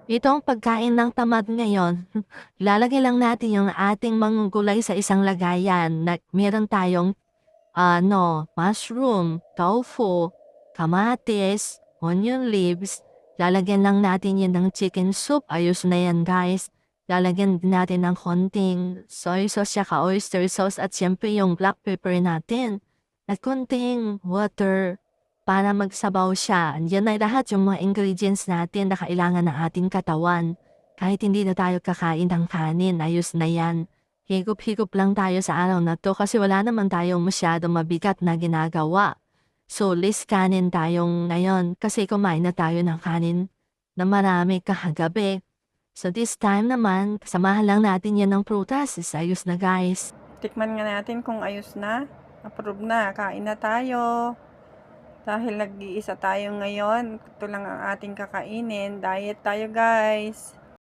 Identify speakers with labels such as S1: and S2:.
S1: Itong pagkain ng tamad ngayon, ilalagay lang natin yung ating mga gulay sa isang lagayan na meron tayong mushroom, tofu, kamatis, onion leaves. Lalagyan lang natin yan ng chicken soup. Ayos na yan, guys. Lalagyan din natin ng konting soy sauce tsaka oyster sauce at syempre yung black pepper natin. At konting water para magsabaw siya. Yan ay lahat yung mga ingredients natin na kailangan ng ating katawan. Kahit hindi na tayo kakain ng kanin, ayos na yan. Higop-higop lang tayo sa araw na to kasi wala naman tayong masyadong mabigat na ginagawa. So, less kanin tayong ngayon kasi kumain na tayo ng kanin na marami kahagabi. So, this time naman, kasamahan lang natin yan ng prutas. Ayos na, guys.
S2: Tikman nga natin kung ayos na. Approve na. Kain na tayo. Dahil nag-iisa tayo ngayon, ito lang ang ating kakainin. Diet tayo, guys.